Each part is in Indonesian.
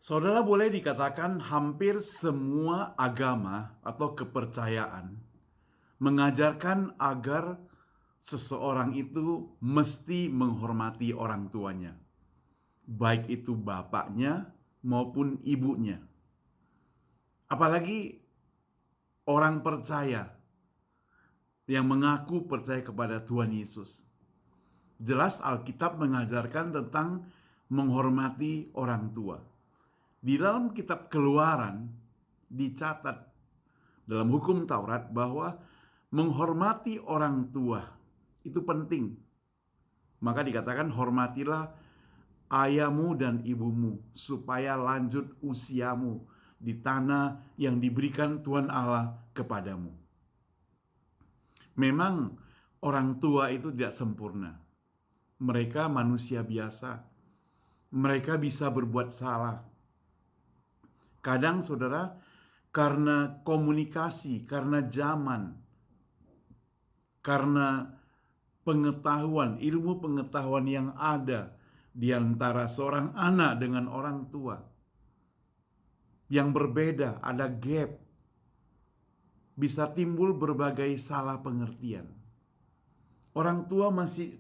Saudara, boleh dikatakan hampir semua agama atau kepercayaan mengajarkan agar seseorang itu mesti menghormati orang tuanya, baik itu bapaknya maupun ibunya. Apalagi orang percaya yang mengaku percaya kepada Tuhan Yesus. Jelas Alkitab mengajarkan tentang menghormati orang tua. Di dalam kitab Keluaran dicatat dalam hukum Taurat bahwa menghormati orang tua itu penting. Maka dikatakan hormatilah ayahmu dan ibumu supaya lanjut usiamu di tanah yang diberikan Tuhan Allah kepadamu. Memang orang tua itu tidak sempurna. Mereka manusia biasa. Mereka bisa berbuat salah. Kadang saudara, karena komunikasi, karena zaman, karena pengetahuan, ilmu pengetahuan yang ada di antara seorang anak dengan orang tua yang berbeda, ada gap, bisa timbul berbagai salah pengertian. Orang tua masih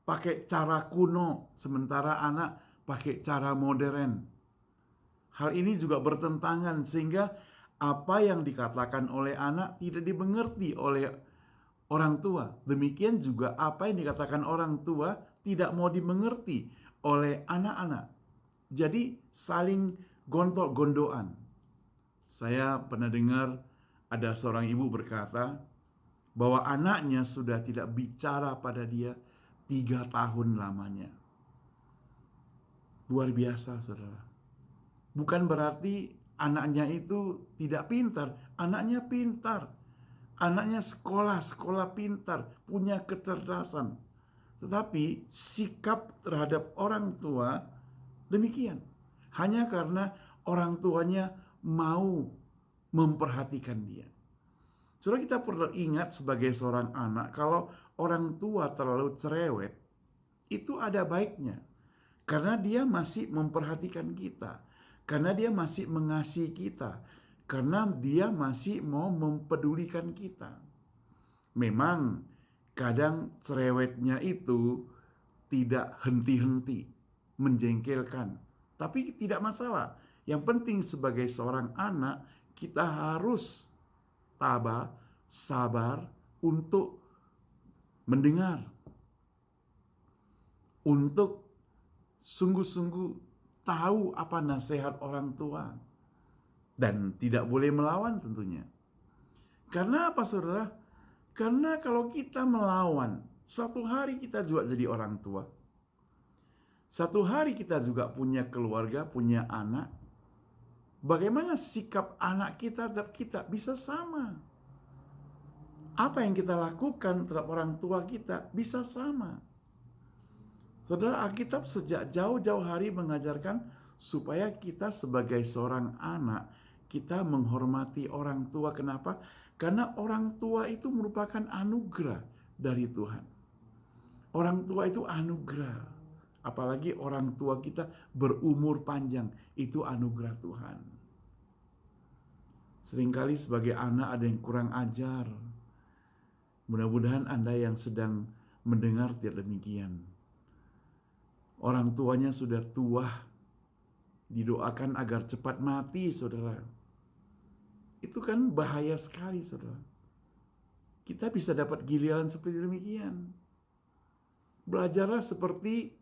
pakai cara kuno, sementara anak pakai cara modern. Hal ini juga bertentangan sehingga apa yang dikatakan oleh anak tidak dimengerti oleh orang tua. Demikian juga apa yang dikatakan orang tua tidak mau dimengerti oleh anak-anak. Jadi saling gontok-gondokan. Saya pernah dengar ada seorang ibu berkata bahwa anaknya sudah tidak bicara pada dia 3 tahun lamanya. Luar biasa, saudara. Bukan berarti anaknya itu tidak pintar. Anaknya pintar. Anaknya sekolah pintar, punya kecerdasan. Tetapi sikap terhadap orang tua demikian. Hanya karena orang tuanya mau memperhatikan dia. Saudara, kita perlu ingat sebagai seorang anak, kalau orang tua terlalu cerewet, itu ada baiknya. Karena dia masih memperhatikan kita. Karena dia masih mengasihi kita. Karena dia masih mau mempedulikan kita. Memang kadang cerewetnya itu tidak henti-henti, menjengkelkan. Tapi tidak masalah. Yang penting sebagai seorang anak, kita harus tabah, sabar untuk mendengar. Untuk sungguh-sungguh tahu apa nasihat orang tua. Dan tidak boleh melawan tentunya. Karena apa, saudara? Karena kalau kita melawan, satu hari kita juga jadi orang tua. Satu hari kita juga punya keluarga, punya anak. Bagaimana sikap anak kita terhadap kita bisa sama. Apa yang kita lakukan terhadap orang tua kita bisa sama. Saudara, Alkitab sejak jauh-jauh hari mengajarkan supaya kita sebagai seorang anak, kita menghormati orang tua. Kenapa? Karena orang tua itu merupakan anugerah dari Tuhan. Orang tua itu anugerah. Apalagi orang tua kita berumur panjang, itu anugerah Tuhan. Seringkali sebagai anak ada yang kurang ajar. Mudah-mudahan Anda yang sedang mendengar tidak demikian. Orang tuanya sudah tua, didoakan agar cepat mati, saudara. Itu kan bahaya sekali, saudara. Kita bisa dapat giliran seperti demikian. Belajarlah seperti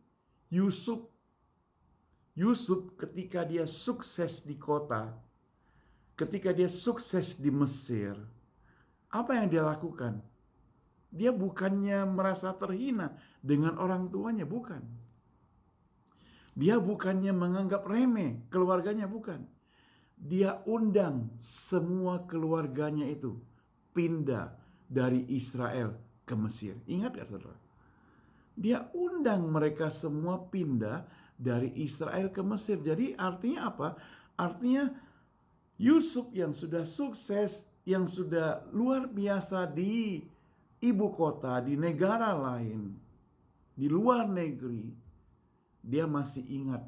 Yusuf. Yusuf ketika dia sukses di kota, ketika dia sukses di Mesir, apa yang dia lakukan? Dia bukannya merasa terhina dengan orang tuanya, bukan. Dia bukannya menganggap remeh keluarganya, bukan. Dia undang semua keluarganya itu pindah dari Israel ke Mesir. Ingat gak, saudara? Dia undang mereka semua pindah dari Israel ke Mesir. Jadi artinya apa? Artinya Yusuf yang sudah sukses, yang sudah luar biasa di ibu kota, di negara lain, di luar negeri, dia masih ingat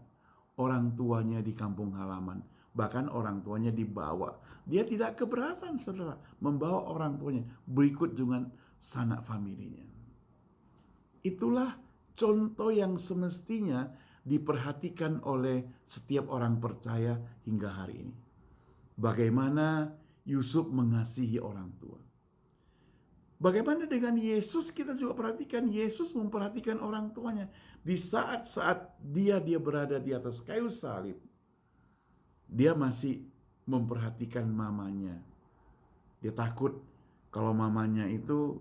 orang tuanya di kampung halaman. Bahkan orang tuanya dibawa. Dia tidak keberatan, saudara, membawa orang tuanya berikut dengan sanak familinya. Itulah contoh yang semestinya diperhatikan oleh setiap orang percaya hingga hari ini. Bagaimana Yusuf mengasihi orang tua. Bagaimana dengan Yesus? Kita juga perhatikan, Yesus memperhatikan orang tuanya. Di saat-saat dia berada di atas kayu salib, dia masih memperhatikan mamanya. Dia takut kalau mamanya itu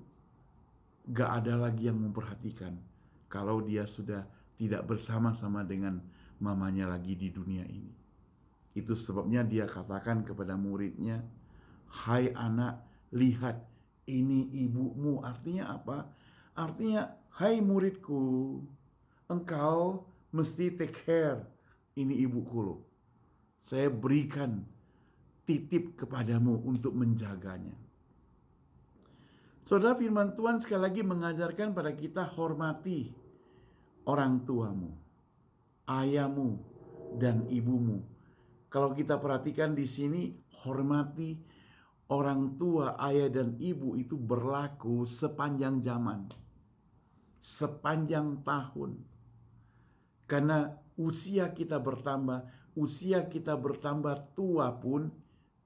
gak ada lagi yang memperhatikan. Kalau dia sudah tidak bersama-sama dengan mamanya lagi di dunia ini. Itu sebabnya dia katakan kepada muridnya, "Hai anak, lihat, ini ibumu." Artinya apa? Artinya, hai muridku, engkau mesti take care. Ini ibuku loh. Saya berikan titip kepadamu untuk menjaganya. Saudara, firman Tuhan sekali lagi mengajarkan pada kita, hormati orang tuamu, ayahmu, dan ibumu. Kalau kita perhatikan di sini, hormati orang tua, ayah dan ibu itu berlaku sepanjang zaman, sepanjang tahun. Karena usia kita bertambah tua pun,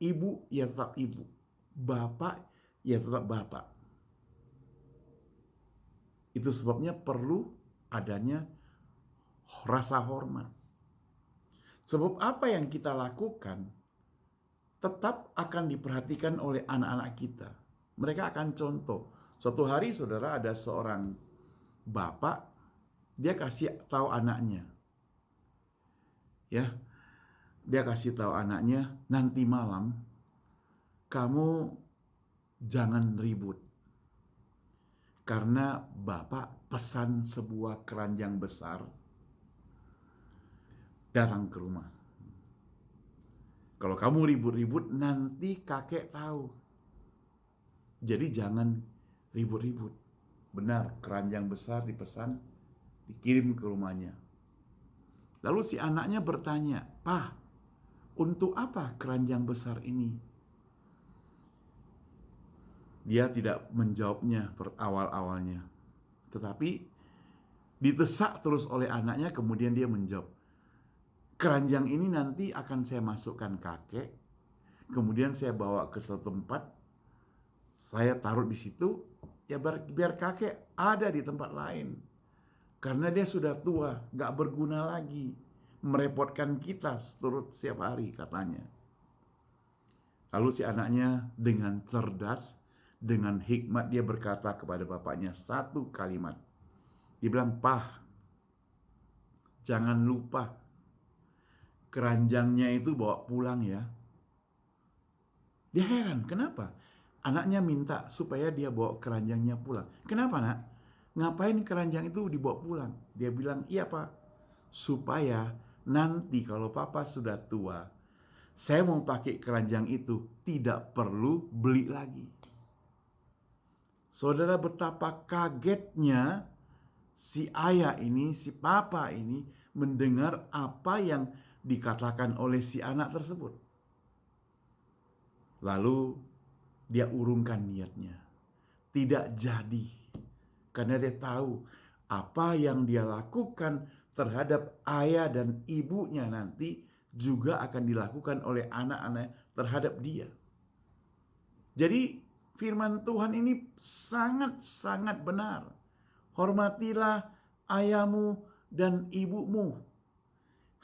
ibu ya tetap ibu, bapak ya tetap bapak. Itu sebabnya perlu adanya rasa hormat. Sebab apa yang kita lakukan tetap akan diperhatikan oleh anak-anak kita. Mereka akan contoh. Suatu hari, saudara, ada seorang bapak, dia kasih tahu anaknya. Ya, dia kasih tahu anaknya, nanti malam kamu jangan ribut. Karena bapak pesan sebuah keranjang besar datang ke rumah. Kalau kamu ribut-ribut, nanti kakek tahu. Jadi jangan ribut-ribut. Benar, keranjang besar dipesan, dikirim ke rumahnya. Lalu si anaknya bertanya, "Pak, untuk apa keranjang besar ini?" Dia tidak menjawabnya awal-awalnya. Tetapi didesak terus oleh anaknya, kemudian dia menjawab, "Keranjang ini nanti akan saya masukkan kakek, kemudian saya bawa ke suatu tempat, saya taruh di situ, ya biar kakek ada di tempat lain. Karena dia sudah tua, gak berguna lagi, merepotkan kita setiap hari," katanya. Lalu si anaknya dengan cerdas, dengan hikmat, dia berkata kepada bapaknya satu kalimat. Dia bilang, "Pak, jangan lupa keranjangnya itu bawa pulang ya." Dia heran, kenapa? Anaknya minta supaya dia bawa keranjangnya pulang. "Kenapa, nak? Ngapain keranjang itu dibawa pulang?" Dia bilang, "Iya, Pak, supaya nanti kalau papa sudah tua, saya mau pakai keranjang itu, tidak perlu beli lagi." Saudara, betapa kagetnya si ayah ini, si papa ini mendengar apa yang dikatakan oleh si anak tersebut. Lalu dia urungkan niatnya. Tidak jadi. Karena dia tahu apa yang dia lakukan terhadap ayah dan ibunya nanti juga akan dilakukan oleh anak-anak terhadap dia. Jadi firman Tuhan ini sangat-sangat benar. Hormatilah ayahmu dan ibumu.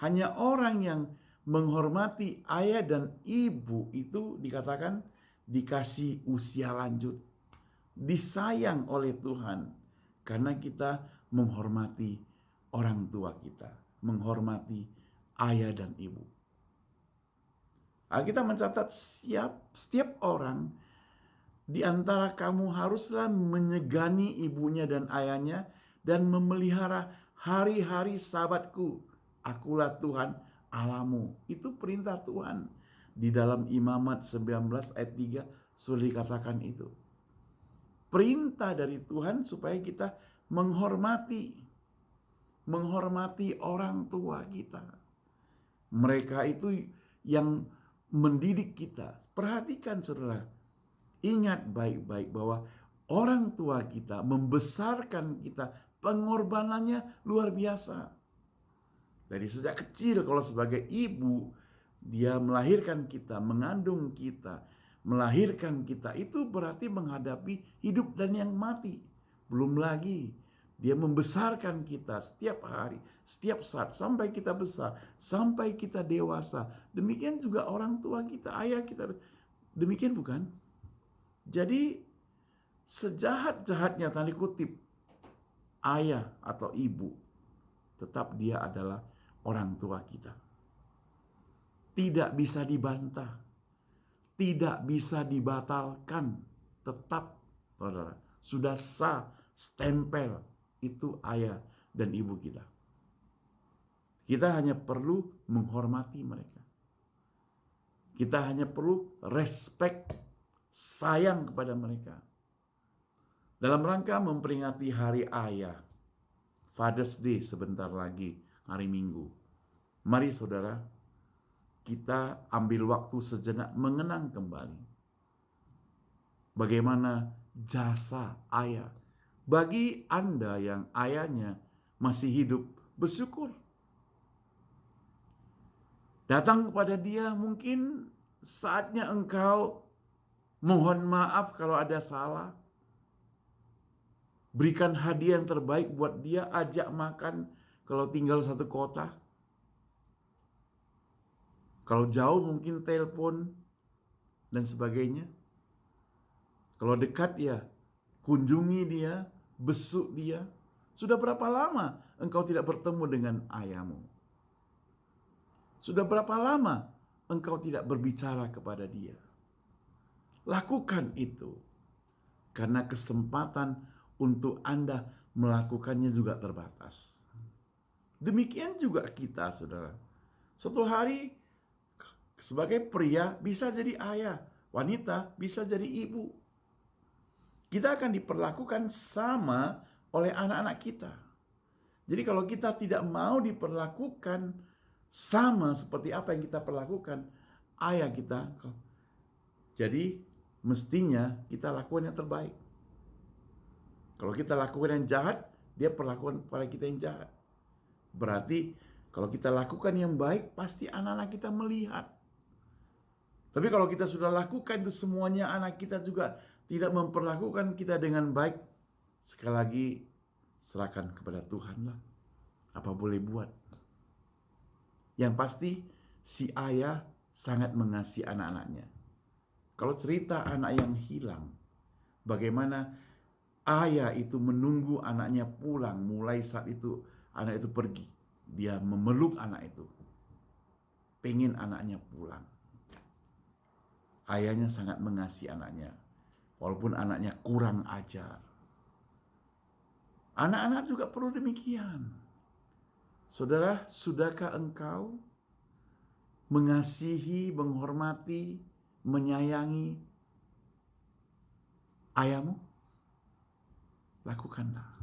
Hanya orang yang menghormati ayah dan ibu itu dikatakan dikasih usia lanjut. Disayang oleh Tuhan. Karena kita menghormati orang tua kita. Menghormati ayah dan ibu. Kita mencatat setiap orang di antara kamu haruslah menyegani ibunya dan ayahnya dan memelihara hari-hari Sabatku. Akulah Tuhan Allahmu. Itu perintah Tuhan. Di dalam Imamat 19 ayat 3 sudah dikatakan itu. Perintah dari Tuhan supaya kita menghormati orang tua kita. Mereka itu yang mendidik kita. Perhatikan saudara, ingat baik-baik bahwa orang tua kita membesarkan kita, pengorbanannya luar biasa. Dari sejak kecil kalau sebagai ibu, dia melahirkan kita, mengandung kita, melahirkan kita, itu berarti menghadapi hidup dan yang mati. Belum lagi dia membesarkan kita setiap hari, setiap saat, sampai kita besar, sampai kita dewasa. Demikian juga orang tua kita, ayah kita. Demikian bukan? Jadi sejahat-jahatnya tanda kutip ayah atau ibu, tetap dia adalah orang tua kita. Tidak bisa dibantah, tidak bisa dibatalkan. Tetap, saudara, sudah sah, stempel, itu ayah dan ibu kita. Kita hanya perlu menghormati mereka. Kita hanya perlu respect, sayang kepada mereka. Dalam rangka memperingati Hari Ayah, Father's Day sebentar lagi, hari Minggu. Mari saudara, kita ambil waktu sejenak mengenang kembali bagaimana jasa ayah. Bagi Anda yang ayahnya masih hidup, bersyukur. Datang kepada dia, mungkin saatnya engkau mohon maaf kalau ada salah. Berikan hadiah yang terbaik buat dia, ajak makan kalau tinggal satu kota. Kalau jauh mungkin telepon dan sebagainya. Kalau dekat ya kunjungi dia, besuk dia. Sudah berapa lama engkau tidak bertemu dengan ayahmu? Sudah berapa lama engkau tidak berbicara kepada dia? Lakukan itu. Karena kesempatan untuk Anda melakukannya juga terbatas. Demikian juga kita, saudara. Suatu hari sebagai pria bisa jadi ayah, wanita bisa jadi ibu. Kita akan diperlakukan sama oleh anak-anak kita. Jadi kalau kita tidak mau diperlakukan sama seperti apa yang kita perlakukan ayah kita, jadi mestinya kita lakukan yang terbaik. Kalau kita lakukan yang jahat, dia perlakukan pada kita yang jahat. Berarti kalau kita lakukan yang baik, pasti anak-anak kita melihat. Tapi kalau kita sudah lakukan itu semuanya, anak kita juga tidak memperlakukan kita dengan baik, sekali lagi serahkan kepada Tuhan lah. Apa boleh buat? Yang pasti si ayah sangat mengasihi anak-anaknya. Kalau cerita anak yang hilang, bagaimana ayah itu menunggu anaknya pulang, mulai saat itu anak itu pergi. Dia memeluk anak itu. Pengen anaknya pulang. Ayahnya sangat mengasihi anaknya. Walaupun anaknya kurang ajar. Anak-anak juga perlu demikian. Saudara, sudahkah engkau mengasihi, menghormati, menyayangi ayahmu? Lakukanlah.